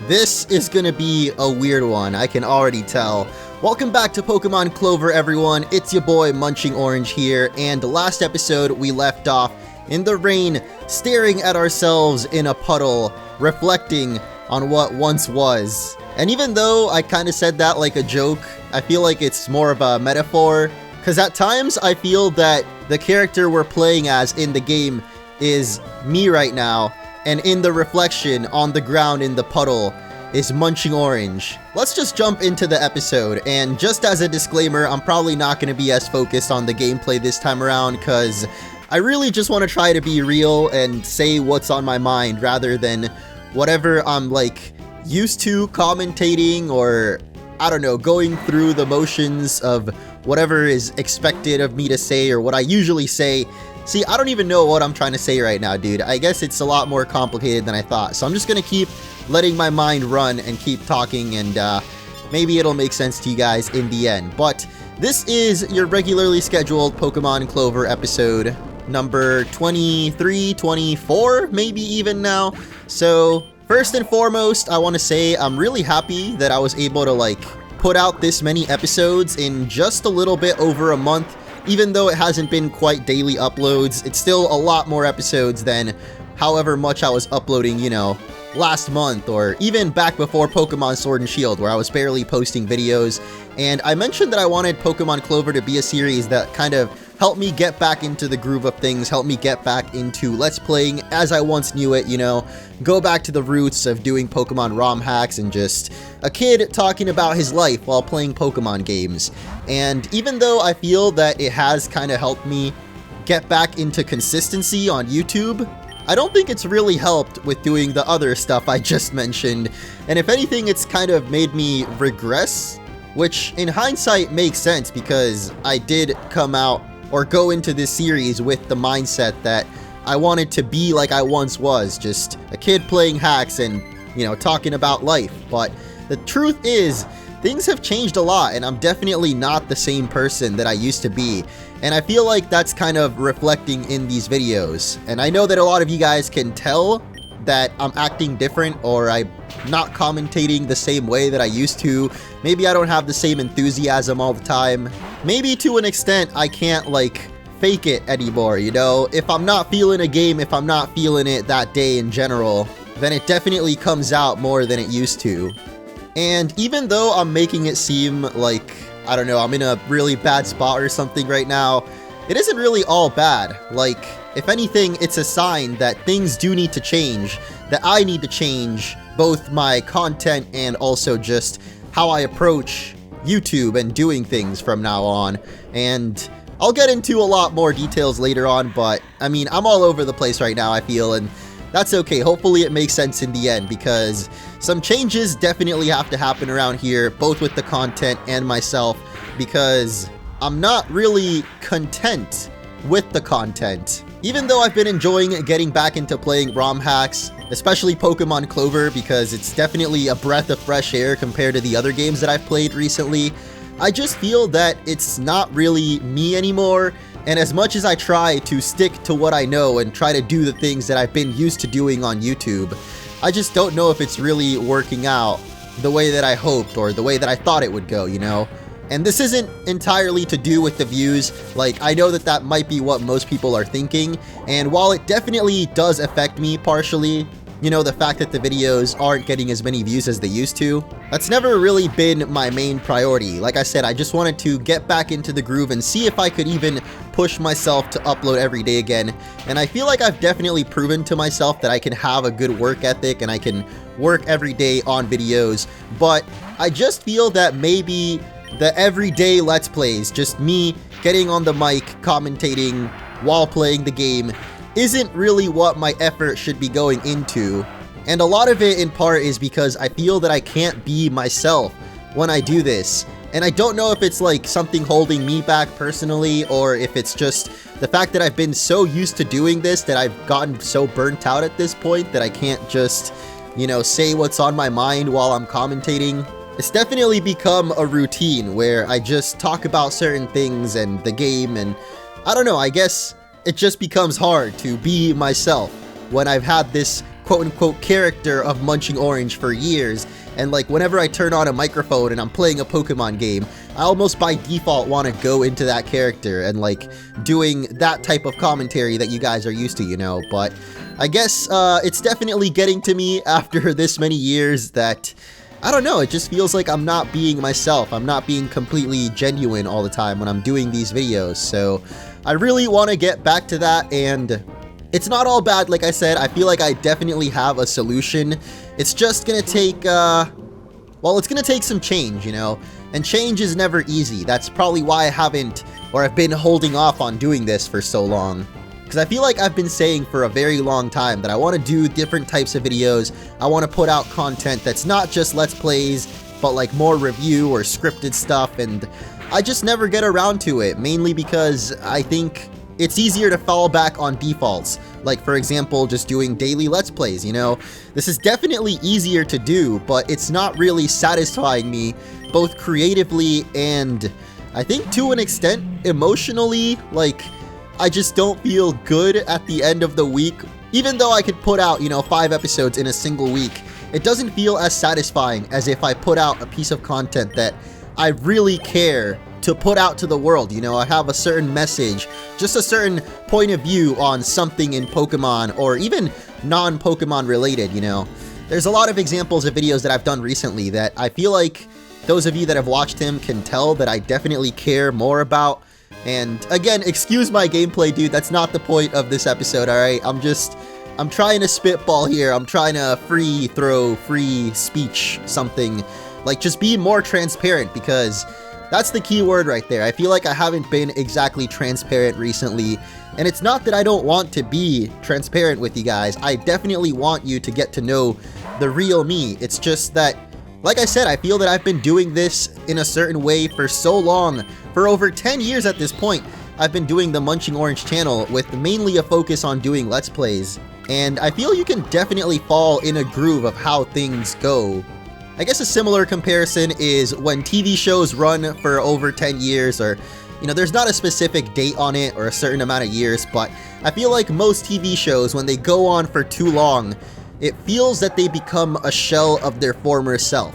This is gonna be a weird one, I can already tell. Welcome back to Pokemon Clover, everyone. It's your boy MunchingOrange here, and last episode we left off in the rain, staring at ourselves in a puddle, reflecting on what once was. And even though I kinda said that like a joke, I feel like it's more of a metaphor, because at times I feel that the character we're playing as in the game is me right now, and in the reflection on the ground in the puddle is MunchingOrange. Let's just jump into the episode, and just as a disclaimer, I'm probably not going to be as focused on the gameplay this time around, because I really just want to try to be real and say what's on my mind rather than whatever I'm like used to commentating, or I don't know, going through the motions of whatever is expected of me to say or what I usually say. See, I don't even know what I'm trying to say right now, dude. I guess it's a lot more complicated than I thought. So I'm just gonna keep letting my mind run and keep talking, and maybe it'll make sense to you guys in the end. But this is your regularly scheduled Pokemon Clover episode number 23, 24, maybe even now. So first and foremost, I want to say I'm really happy that I was able to like put out this many episodes in just a little bit over a month. Even though it hasn't been quite daily uploads, it's still a lot more episodes than however much I was uploading, you know, last month, or even back before Pokemon Sword and Shield, where I was barely posting videos. And I mentioned that I wanted Pokemon Clover to be a series that kind of helped me get back into the groove of things, helped me get back into Let's Playing as I once knew it, you know, go back to the roots of doing Pokemon ROM hacks and just a kid talking about his life while playing Pokemon games. And even though I feel that it has kind of helped me get back into consistency on YouTube, I don't think it's really helped with doing the other stuff I just mentioned. And if anything, it's kind of made me regress, which in hindsight makes sense because I did come out or go into this series with the mindset that I wanted to be like I once was, just a kid playing hacks and, you know, talking about life. But the truth is, things have changed a lot, and I'm definitely not the same person that I used to be. And I feel like that's kind of reflecting in these videos. And I know that a lot of you guys can tell that I'm acting different, or I'm not commentating the same way that I used to. Maybe I don't have the same enthusiasm all the time. Maybe to an extent I can't like fake it anymore, you know? If I'm not feeling a game, if I'm not feeling it that day in general, then it definitely comes out more than it used to. And even though I'm making it seem like, I don't know, I'm in a really bad spot or something right now, it isn't really all bad. Like, if anything, it's a sign that things do need to change, that I need to change both my content and also just how I approach YouTube and doing things from now on. And I'll get into a lot more details later on, but I mean, I'm all over the place right now, I feel, and that's okay. Hopefully it makes sense in the end, because some changes definitely have to happen around here, both with the content and myself, because I'm not really content with the content. Even though I've been enjoying getting back into playing ROM hacks, especially Pokemon Clover, because it's definitely a breath of fresh air compared to the other games that I've played recently, I just feel that it's not really me anymore. And as much as I try to stick to what I know and try to do the things that I've been used to doing on YouTube, I just don't know if it's really working out the way that I hoped or the way that I thought it would go, you know? And this isn't entirely to do with the views. Like, I know that that might be what most people are thinking, and while it definitely does affect me partially, you know, the fact that the videos aren't getting as many views as they used to, that's never really been my main priority. Like I said, I just wanted to get back into the groove and see if I could even push myself to upload every day again. And I feel like I've definitely proven to myself that I can have a good work ethic and I can work every day on videos. But I just feel that maybe the everyday Let's Plays, just me getting on the mic, commentating while playing the game, isn't really what my effort should be going into. And a lot of it in part is because I feel that I can't be myself when I do this. And I don't know if it's like something holding me back personally, or if it's just the fact that I've been so used to doing this that I've gotten so burnt out at this point that I can't just, you know, say what's on my mind while I'm commentating. It's definitely become a routine where I just talk about certain things and the game, and I don't know, I guess it just becomes hard to be myself when I've had this quote-unquote character of MunchingOrange for years, and like whenever I turn on a microphone and I'm playing a Pokemon game, I almost by default want to go into that character and like doing that type of commentary that you guys are used to, you know. But I guess it's definitely getting to me after this many years that, I don't know, it just feels like I'm not being myself. I'm not being completely genuine all the time when I'm doing these videos. So I really want to get back to that, and it's not all bad. Like I said, I feel like I definitely have a solution. It's just gonna take, well, it's gonna take some change, you know? And change is never easy. That's probably why I haven't, or I've been holding off on doing this for so long. Because I feel like I've been saying for a very long time that I want to do different types of videos. I want to put out content that's not just Let's Plays, but like more review or scripted stuff, and I just never get around to it, mainly because I think it's easier to fall back on defaults. Like, for example, just doing daily Let's Plays, you know? This is definitely easier to do, but it's not really satisfying me, both creatively and, I think to an extent, emotionally. Like, I just don't feel good at the end of the week. Even though I could put out, you know, 5 episodes in a single week, it doesn't feel as satisfying as if I put out a piece of content that I really care to put out to the world. You know, I have a certain message, just a certain point of view on something in Pokemon, or even non-Pokemon related, you know. There's a lot of examples of videos that I've done recently that I feel like those of you that have watched them can tell that I definitely care more about. And again, excuse my gameplay, dude, that's not the point of this episode, alright? I'm trying to spitball here, I'm trying to free speech something. Like, just be more transparent, because that's the key word right there. I feel like I haven't been exactly transparent recently, and it's not that I don't want to be transparent with you guys. I definitely want you to get to know the real me. It's just that, like I said, I feel that I've been doing this in a certain way for so long. For over 10 years at this point, I've been doing the MunchingOrange channel with mainly a focus on doing Let's Plays, and I feel you can definitely fall in a groove of how things go. I guess a similar comparison is when TV shows run for over 10 years, or, you know, there's not a specific date on it or a certain amount of years, but I feel like most TV shows, when they go on for too long, it feels that they become a shell of their former self.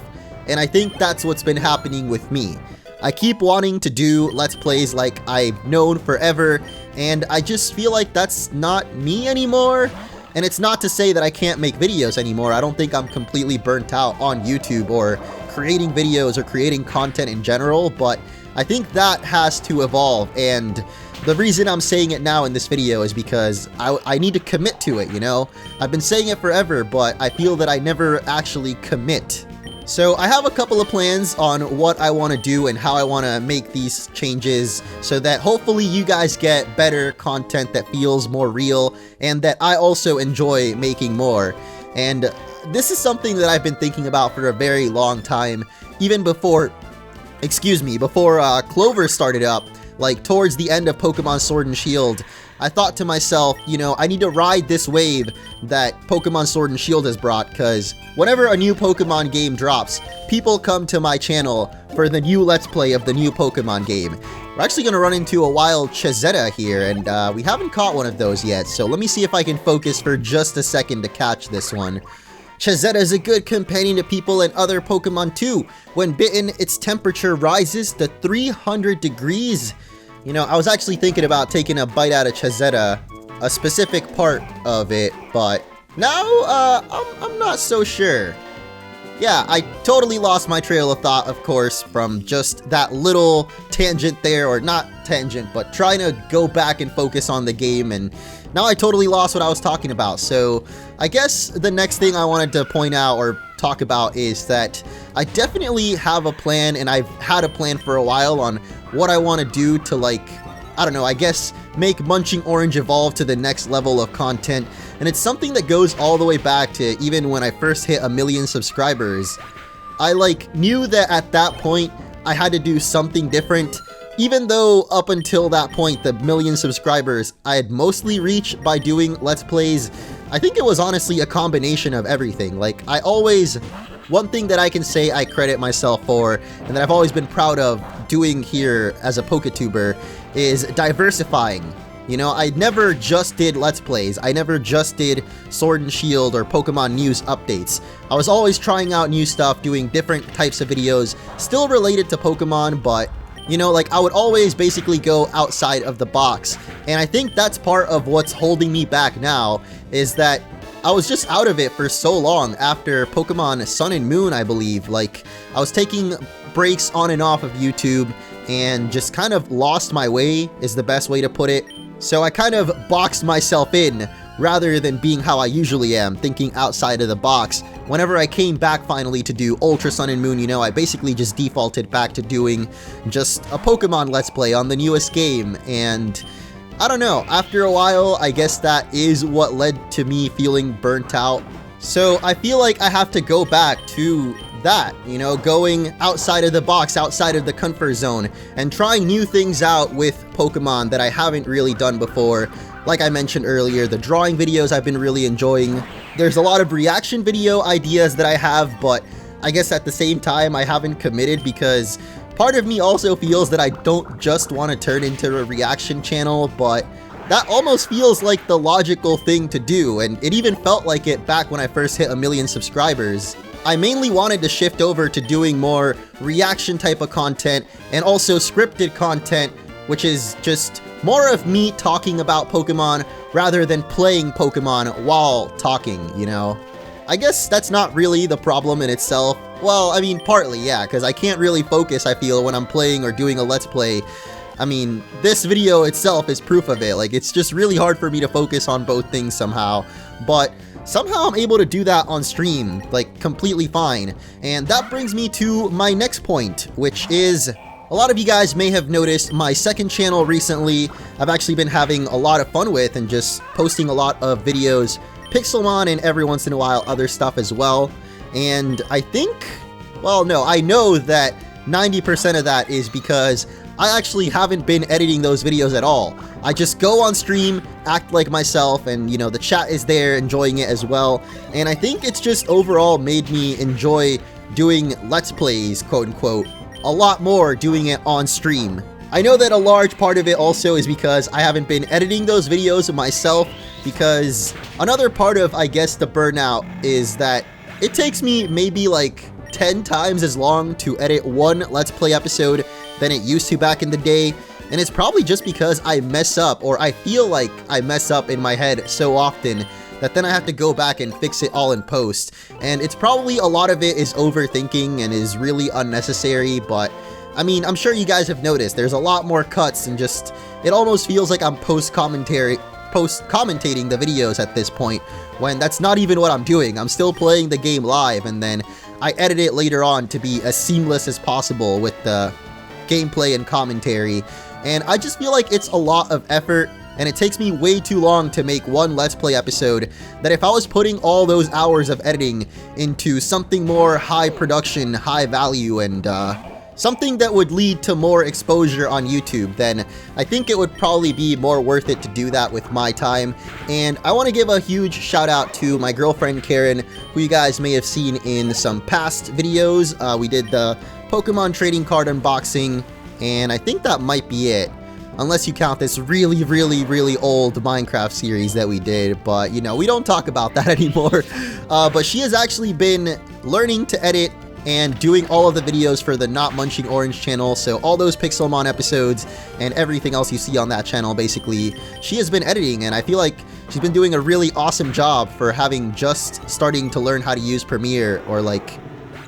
And I think that's what's been happening with me. I keep wanting to do Let's Plays like I've known forever, and I just feel like that's not me anymore. And it's not to say that I can't make videos anymore. I don't think I'm completely burnt out on YouTube or creating videos or creating content in general, but I think that has to evolve, and the reason I'm saying it now in this video is because I need to commit to it, you know? I've been saying it forever, but I feel that I never actually commit. So I have a couple of plans on what I want to do and how I want to make these changes so that hopefully you guys get better content that feels more real and that I also enjoy making more. And this is something that I've been thinking about for a very long time, even before, before Clover started up, like towards the end of Pokemon Sword and Shield. I thought to myself, you know, I need to ride this wave that Pokemon Sword and Shield has brought, because whenever a new Pokemon game drops, people come to my channel for the new Let's Play of the new Pokemon game. We're actually going to run into a wild Chezetta here, and we haven't caught one of those yet, so let me see if I can focus for just a second to catch this one. Chezetta is a good companion to people and other Pokemon too. When bitten, its temperature rises to 300 degrees. You know, I was actually thinking about taking a bite out of Chezetta, a specific part of it, but now, I'm not so sure. Yeah, I totally lost my trail of thought, of course, from just that little tangent there, or not tangent, but trying to go back and focus on the game, and now I totally lost what I was talking about. So I guess the next thing I wanted to point out or talk about is that I definitely have a plan, and I've had a plan for a while on what I want to do to, like, I don't know, I guess make MunchingOrange evolve to the next level of content. And it's something that goes all the way back to even when I first hit 1 million subscribers. I knew that at that point I had to do something different, even though up until that point, the 1 million subscribers I had mostly reached by doing Let's Plays. I think it was honestly a combination of everything. One thing that I can say I credit myself for, and that I've always been proud of doing here as a PokeTuber, is diversifying. You know, I never just did Let's Plays. I never just did Sword and Shield or Pokemon news updates. I was always trying out new stuff, doing different types of videos, still related to Pokemon, but, you know, like, I would always basically go outside of the box. And I think that's part of what's holding me back now, is that I was just out of it for so long after Pokemon Sun and Moon, I believe. Like, I was taking breaks on and off of YouTube and just kind of lost my way, is the best way to put it. So I kind of boxed myself in rather than being how I usually am, thinking outside of the box. Whenever I came back finally to do Ultra Sun and Moon, you know, I basically just defaulted back to doing just a Pokemon Let's Play on the newest game, and I don't know, after a while, I guess that is what led to me feeling burnt out. So I feel like I have to go back to that, you know, going outside of the box, outside of the comfort zone, and trying new things out with Pokemon that I haven't really done before. Like I mentioned earlier, the drawing videos I've been really enjoying. There's a lot of reaction video ideas that I have, but I guess at the same time I haven't committed because part of me also feels that I don't just want to turn into a reaction channel, but that almost feels like the logical thing to do, and it even felt like it back when I first hit 1 million subscribers. I mainly wanted to shift over to doing more reaction type of content and also scripted content, which is just more of me talking about Pokemon rather than playing Pokemon while talking, you know? I guess that's not really the problem in itself. Well, I mean, partly, yeah, because I can't really focus, I feel, when I'm playing or doing a Let's Play. I mean, this video itself is proof of it. Like, it's just really hard for me to focus on both things somehow. But somehow I'm able to do that on stream, like, completely fine. And that brings me to my next point, which is, a lot of you guys may have noticed my second channel recently I've actually been having a lot of fun with and just posting a lot of videos, Pixelmon, and every once in a while other stuff as well. And I think, well, no, I know that 90% of that is because I actually haven't been editing those videos at all. I just go on stream, act like myself, and, you know, the chat is there enjoying it as well. And I think it's just overall made me enjoy doing Let's Plays, quote unquote, a lot more doing it on stream. I know that a large part of it also is because I haven't been editing those videos myself, because another part of, I guess, the burnout is that it takes me maybe like 10 times as long to edit one Let's Play episode than it used to back in the day, and it's probably just because I mess up, or I feel like I mess up in my head so often that then I have to go back and fix it all in post. And it's probably a lot of it is overthinking and is really unnecessary, but I mean, I'm sure you guys have noticed there's a lot more cuts and just, it almost feels like I'm post-commentating the videos at this point, when that's not even what I'm doing. I'm still playing the game live, and then I edit it later on to be as seamless as possible with the gameplay and commentary. And I just feel like it's a lot of effort, and it takes me way too long to make one Let's Play episode, that if I was putting all those hours of editing into something more high production, high value, and something that would lead to more exposure on YouTube, then I think it would probably be more worth it to do that with my time. And I want to give a huge shout out to my girlfriend Karen, who you guys may have seen in some past videos. We did the Pokemon trading card unboxing, and I think that might be it. Unless you count this really old Minecraft series that we did, but you know, we don't talk about that anymore. But she has actually been learning to edit and doing all of the videos for the Not Munching Orange channel, so all those Pixelmon episodes and everything else you see on that channel, basically, she has been editing, and I feel like she's been doing a really awesome job for having just starting to learn how to use Premiere, or like,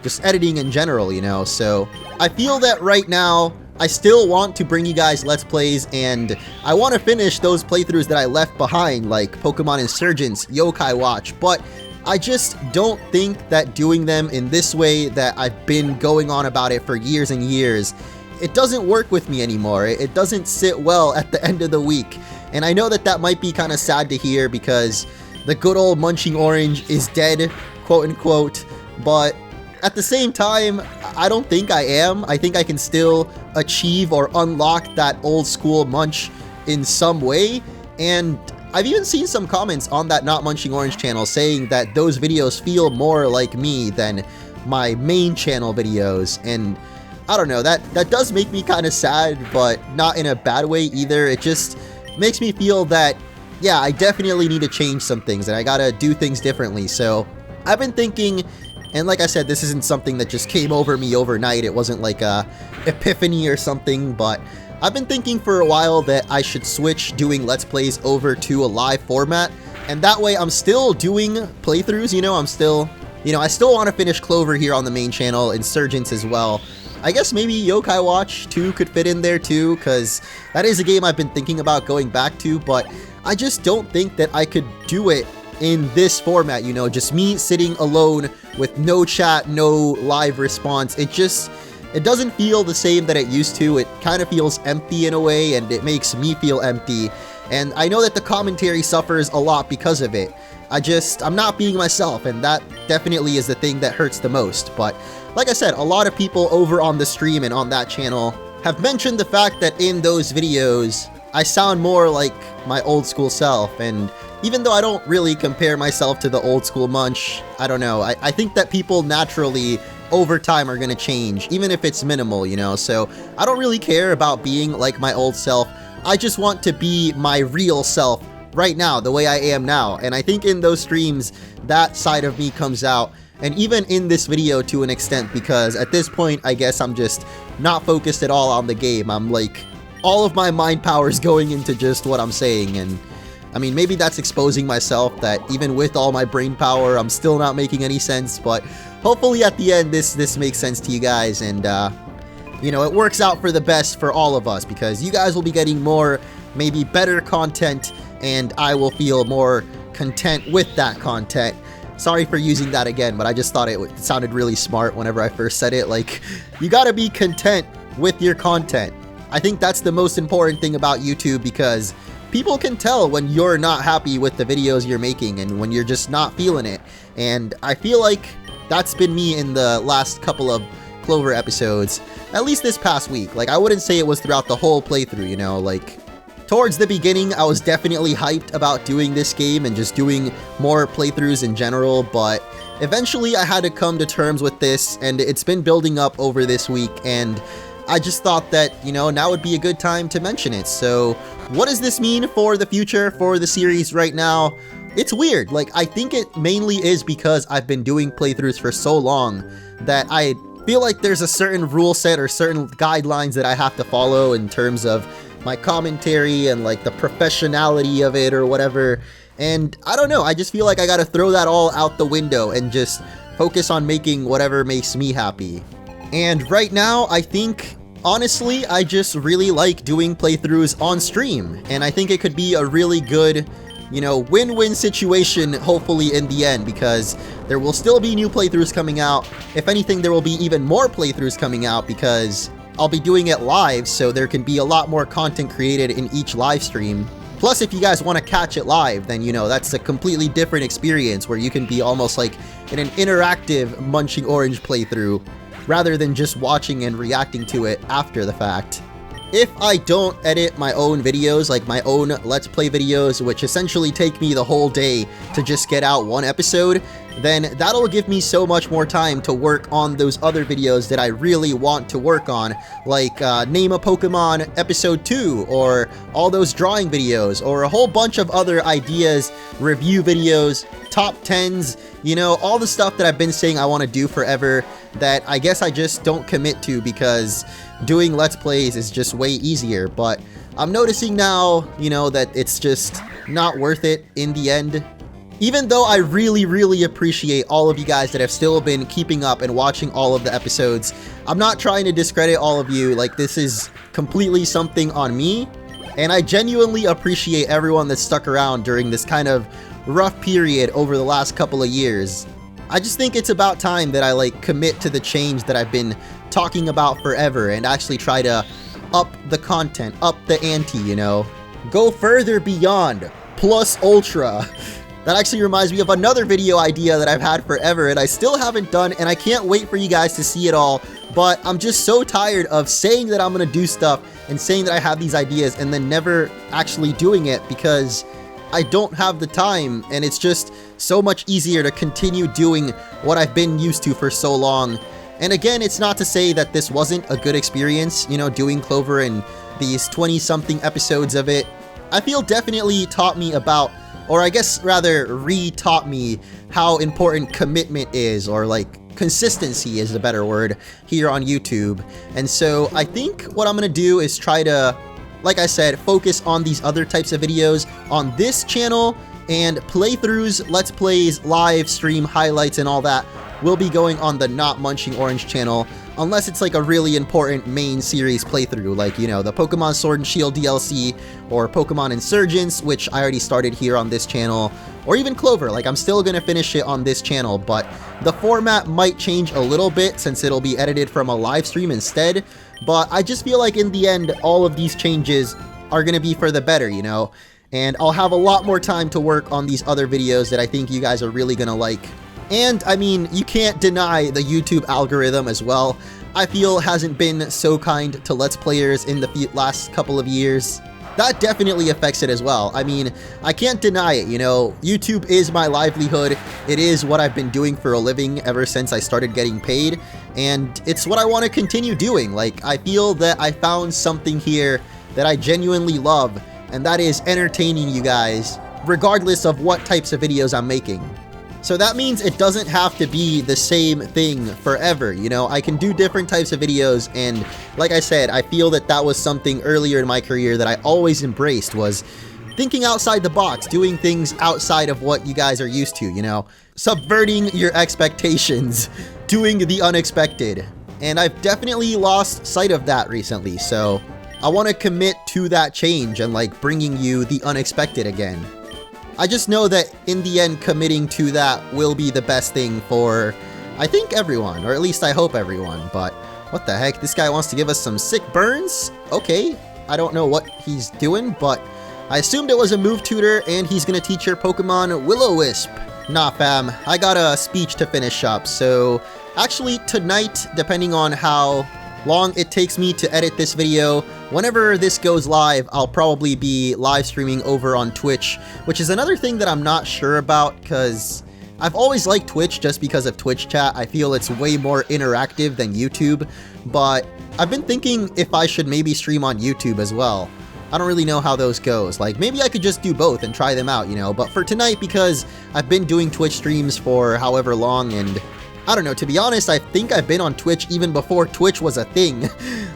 just editing in general, you know. So I feel that right now, I still want to bring you guys Let's Plays, and I want to finish those playthroughs that I left behind, like Pokemon Insurgents, Yokai Watch, but I just don't think that doing them in this way that I've been going on about it for years and years, it doesn't work with me anymore. It doesn't sit well at the end of the week. And I know that that might be kind of sad to hear, because the good old Munching Orange is dead, quote unquote, but at the same time, I don't think I am. I think I can still achieve or unlock that old school Munch in some way, and I've even seen some comments on that Not Munching Orange channel saying that those videos feel more like me than my main channel videos, and I don't know, that does make me kind of sad, but not in a bad way either. It just makes me feel that, yeah, I definitely need to change some things and I gotta do things differently. So I've been thinking, and like I said, this isn't something that just came over me overnight. It wasn't like a epiphany or something, but I've been thinking for a while that I should switch doing Let's Plays over to a live format. And that way I'm still doing playthroughs, you know, I still want to finish Clover here on the main channel, Insurgents as well. I guess maybe Yokai Watch 2 could fit in there too, because that is a game I've been thinking about going back to, but I just don't think that I could do it in this format, you know, just me sitting alone with no chat, no live response. It doesn't feel the same that it used to. It kind of feels empty in a way, and it makes me feel empty. And I know that the commentary suffers a lot because of it. I'm not being myself, and that definitely is the thing that hurts the most. But like I said, a lot of people over on the stream and on that channel have mentioned the fact that in those videos, I sound more like my old school self. And even though I don't really compare myself to the old school Munch, I don't know, I think that people naturally over time are gonna change, even if it's minimal, you know? So I don't really care about being like my old self. I just want to be my real self right now, the way I am now. And I think in those streams, that side of me comes out. And even in this video to an extent, because at this point, I guess I'm just not focused at all on the game. I'm like, all of my mind power is going into just what I'm saying. And I mean, maybe that's exposing myself, that even with all my brain power, I'm still not making any sense. But hopefully at the end, this makes sense to you guys. And, you know, it works out for the best for all of us, because you guys will be getting more, maybe better content, and I will feel more content with that content. Sorry for using that again, but I just thought it sounded really smart whenever I first said it. Like, you gotta be content with your content. I think that's the most important thing about YouTube, because people can tell when you're not happy with the videos you're making and when you're just not feeling it. And I feel like that's been me in the last couple of Clover episodes, at least this past week. Like, I wouldn't say it was throughout the whole playthrough, you know, like, towards the beginning, I was definitely hyped about doing this game and just doing more playthroughs in general, but eventually I had to come to terms with this, and it's been building up over this week, and I just thought that, you know, now would be a good time to mention it. So, what does this mean for the future, for the series right now? It's weird. Like, I think it mainly is because I've been doing playthroughs for so long that I feel like there's a certain rule set or certain guidelines that I have to follow in terms of my commentary and like the professionality of it or whatever. And I don't know, I just feel like I gotta throw that all out the window and just focus on making whatever makes me happy. And right now, I think, honestly, I just really like doing playthroughs on stream. And I think it could be a really good, you know, win-win situation, hopefully, in the end, because there will still be new playthroughs coming out. If anything, there will be even more playthroughs coming out, because I'll be doing it live, so there can be a lot more content created in each live stream. Plus, if you guys want to catch it live, then, you know, that's a completely different experience where you can be almost like in an interactive MunchingOrange playthrough, rather than just watching and reacting to it after the fact. If I don't edit my own videos, like my own Let's Play videos, which essentially take me the whole day to just get out one episode, then that'll give me so much more time to work on those other videos that I really want to work on, like Name a Pokemon Episode 2, or all those drawing videos, or a whole bunch of other ideas, review videos, top 10s, you know, all the stuff that I've been saying I want to do forever that I guess I just don't commit to because doing Let's Plays is just way easier. But I'm noticing now, you know, that it's just not worth it in the end. Even though I really appreciate all of you guys that have still been keeping up and watching all of the episodes, I'm not trying to discredit all of you. Like, this is completely something on me, and I genuinely appreciate everyone that stuck around during this kind of rough period over the last couple of years. I just think it's about time that I like commit to the change that I've been talking about forever and actually try to up the content, up the ante, you know? Go further beyond, plus ultra. That actually reminds me of another video idea that I've had forever and I still haven't done, and I can't wait for you guys to see it all, but I'm just so tired of saying that I'm gonna do stuff and saying that I have these ideas and then never actually doing it because I don't have the time, and it's just so much easier to continue doing what I've been used to for so long. And again, it's not to say that this wasn't a good experience, you know, doing Clover and these 20-something episodes of it. I feel definitely taught me about, or I guess rather re-taught me how important commitment is, or like consistency is the better word, here on YouTube. And so I think what I'm gonna do is try to, like I said, focus on these other types of videos on this channel, and playthroughs, let's plays, live stream highlights and all that will be going on the Not Munching Orange channel, unless it's like a really important main series playthrough, like, you know, the Pokemon Sword and Shield DLC, or Pokemon Insurgents, which I already started here on this channel, or even Clover. Like, I'm still gonna finish it on this channel, but the format might change a little bit since it'll be edited from a live stream instead. But I just feel like in the end, all of these changes are gonna be for the better, you know? And I'll have a lot more time to work on these other videos that I think you guys are really gonna like. And, I mean, you can't deny the YouTube algorithm as well. I feel hasn't been so kind to Let's Players in the last couple of years. That definitely affects it as well. I mean, I can't deny it, you know, YouTube is my livelihood. It is what I've been doing for a living ever since I started getting paid, and it's what I want to continue doing. Like, I feel that I found something here that I genuinely love, and that is entertaining you guys, regardless of what types of videos I'm making. So that means it doesn't have to be the same thing forever, you know? I can do different types of videos, and like I said, I feel that that was something earlier in my career that I always embraced, was thinking outside the box, doing things outside of what you guys are used to, you know? Subverting your expectations, doing the unexpected. And I've definitely lost sight of that recently, so I want to commit to that change and like bringing you the unexpected again. I just know that in the end, committing to that will be the best thing for, I think, everyone, or at least I hope everyone. But what the heck, this guy wants to give us some sick burns? Okay, I don't know what he's doing, but I assumed it was a move tutor and he's gonna teach your Pokemon Will-O-Wisp. Nah fam, I got a speech to finish up, so actually tonight, depending on how long it takes me to edit this video, whenever this goes live, I'll probably be live streaming over on Twitch, which is another thing that I'm not sure about, because I've always liked Twitch just because of Twitch chat. I feel it's way more interactive than YouTube, but I've been thinking if I should maybe stream on YouTube as well. I don't really know how those goes. Like, maybe I could just do both and try them out, you know, but for tonight, because I've been doing Twitch streams for however long, and I don't know, to be honest, I think I've been on Twitch even before Twitch was a thing.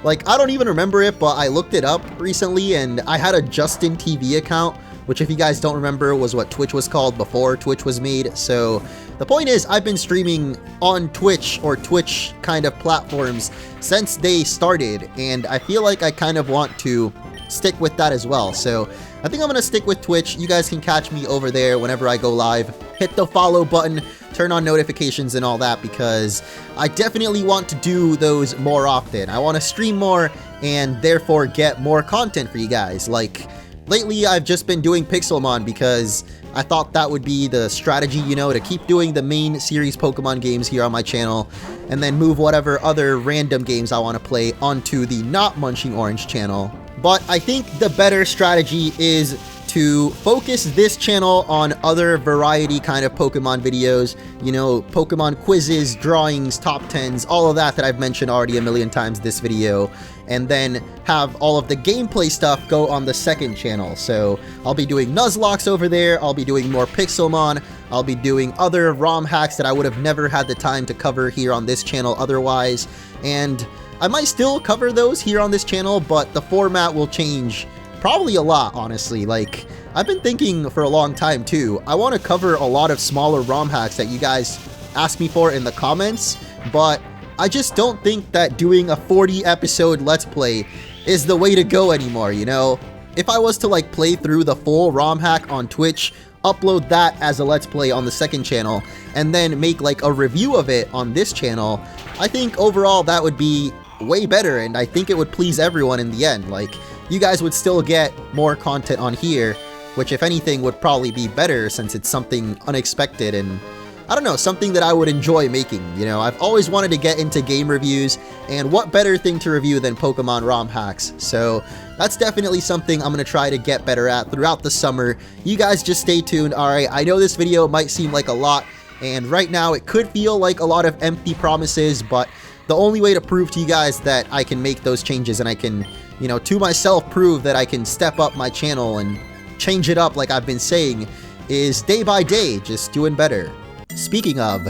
Like, I don't even remember it, but I looked it up recently, and I had a Justin TV account, which if you guys don't remember was what Twitch was called before Twitch was made. So the point is, I've been streaming on Twitch or Twitch kind of platforms since they started, and I feel like I kind of want to stick with that as well. So I think I'm gonna stick with Twitch. You guys can catch me over there whenever I go live. Hit the follow button, turn on notifications and all that, because I definitely want to do those more often. I want to stream more and therefore get more content for you guys. Like, lately I've just been doing Pixelmon because I thought that would be the strategy, you know, to keep doing the main series Pokemon games here on my channel, and then move whatever other random games I want to play onto the Not Munching Orange channel. But I think the better strategy is to focus this channel on other variety kind of Pokemon videos, you know, Pokemon quizzes, drawings, top 10s, all of that I've mentioned already a million times this video, and then have all of the gameplay stuff go on the second channel. So I'll be doing Nuzlocke over there, I'll be doing more Pixelmon, I'll be doing other ROM hacks that I would have never had the time to cover here on this channel otherwise, and I might still cover those here on this channel, but the format will change probably a lot, honestly. Like, I've been thinking for a long time too. I want to cover a lot of smaller ROM hacks that you guys ask me for in the comments, but I just don't think that doing a 40 episode Let's Play is the way to go anymore, you know? If I was to like play through the full ROM hack on Twitch, upload that as a Let's Play on the second channel, and then make like a review of it on this channel, I think overall that would be way better, and I think it would please everyone in the end. Like, you guys would still get more content on here, which if anything would probably be better since it's something unexpected and, I don't know, something that I would enjoy making, you know? I've always wanted to get into game reviews, and what better thing to review than Pokemon ROM hacks? So that's definitely something I'm gonna try to get better at throughout the summer. You guys just stay tuned, alright? I know this video might seem like a lot, and right now it could feel like a lot of empty promises, but the only way to prove to you guys that I can make those changes and I can you know, to myself prove that I can step up my channel and change it up like I've been saying is day by day, just doing better. Speaking of,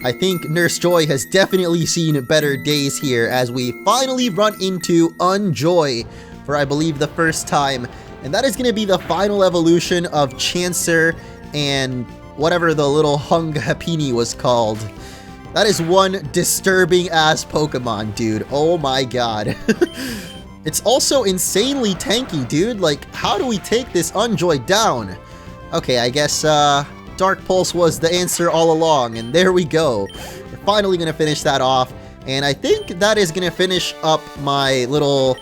I think Nurse Joy has definitely seen better days here as we finally run into Unjoy for I believe the first time, and that is going to be the final evolution of Chancer and whatever the little Hung Hapini was called. That is one disturbing ass Pokemon, dude. Oh my god. It's also insanely tanky, dude. Like, how do we take this Unjoy down? Okay, I guess Dark Pulse was the answer all along, and there we go. We're finally gonna finish that off, and I think that is gonna finish up my little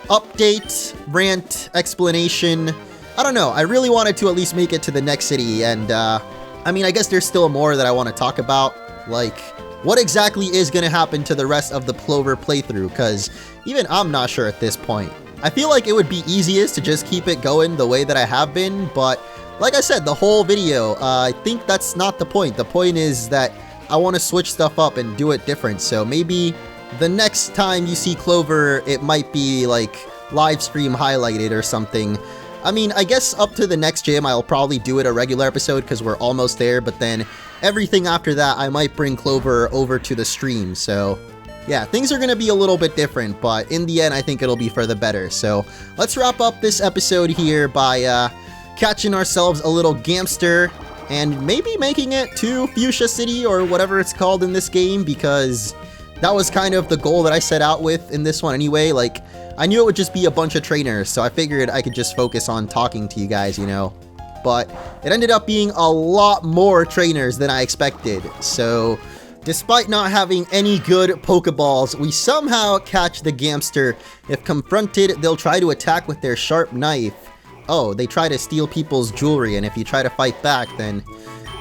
update, rant, explanation. I don't know, I really wanted to at least make it to the next city, and I mean, I guess there's still more that I want to talk about, like what exactly is going to happen to the rest of the Clover playthrough, because even I'm not sure at this point. I feel like it would be easiest to just keep it going the way that I have been, but like I said, the whole video, I think that's not the point. The point is that I want to switch stuff up and do it different, so maybe the next time you see Clover, it might be like live stream highlighted or something. I mean, I guess up to the next gym, I'll probably do it a regular episode because we're almost there, but then everything after that, I might bring Clover over to the stream, so yeah, things are going to be a little bit different, but in the end, I think it'll be for the better. So let's wrap up this episode here by catching ourselves a little Gamster and maybe making it to Fuchsia City or whatever it's called in this game, because that was kind of the goal that I set out with in this one anyway. Like, I knew it would just be a bunch of trainers, so I figured I could just focus on talking to you guys, you know. But it ended up being a lot more trainers than I expected. So, despite not having any good Pokeballs, we somehow catch the Gamster. If confronted, they'll try to attack with their sharp knife. Oh, they try to steal people's jewelry, and if you try to fight back, then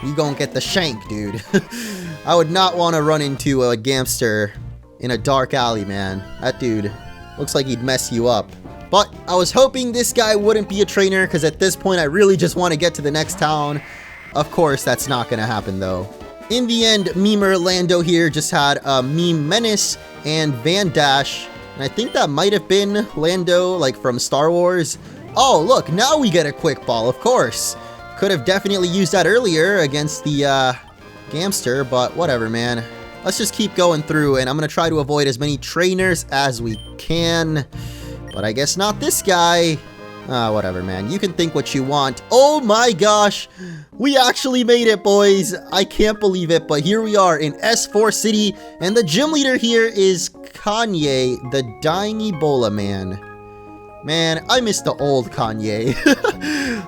you gonna get the shank, dude. I would not want to run into a Gamster in a dark alley, man. That dude looks like he'd mess you up. But I was hoping this guy wouldn't be a trainer, because at this point I really just want to get to the next town. Of course, that's not going to happen though. In the end, Memer Lando here just had a Meme Menace and Van Dash. And I think that might have been Lando, like from Star Wars. Oh, look, now we get a Quick Ball, of course. Could have definitely used that earlier against the Gamster, but whatever, man. Let's just keep going through, and I'm going to try to avoid as many trainers as we can. But I guess not this guy. Whatever, man. You can think what you want. Oh my gosh! We actually made it, boys! I can't believe it, but here we are in S4 City, and the gym leader here is Kanye, the dying Ebola man. Man, I miss the old Kanye.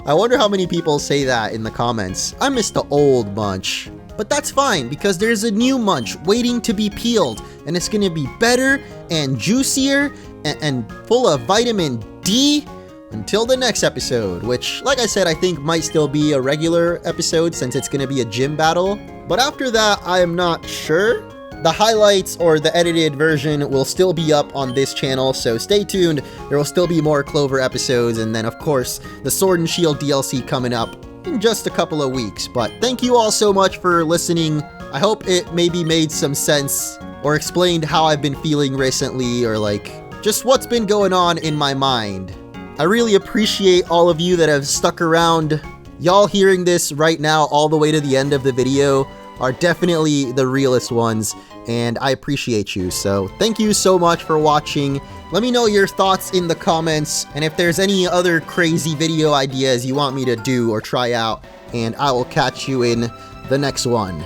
I wonder how many people say that in the comments. I miss the old Munch. But that's fine, because there's a new Munch waiting to be peeled, and it's gonna be better and juicier and full of vitamin D until the next episode, which, like I said, I think might still be a regular episode since it's gonna be a gym battle. But after that, I am not sure. The highlights or the edited version will still be up on this channel, so stay tuned. There will still be more Clover episodes, and then of course, the Sword and Shield DLC coming up in just a couple of weeks. But thank you all so much for listening. I hope it maybe made some sense or explained how I've been feeling recently, or like just what's been going on in my mind. I really appreciate all of you that have stuck around. Y'all hearing this right now all the way to the end of the video are definitely the realest ones, and I appreciate you. So thank you so much for watching. Let me know your thoughts in the comments, and if there's any other crazy video ideas you want me to do or try out, and I will catch you in the next one.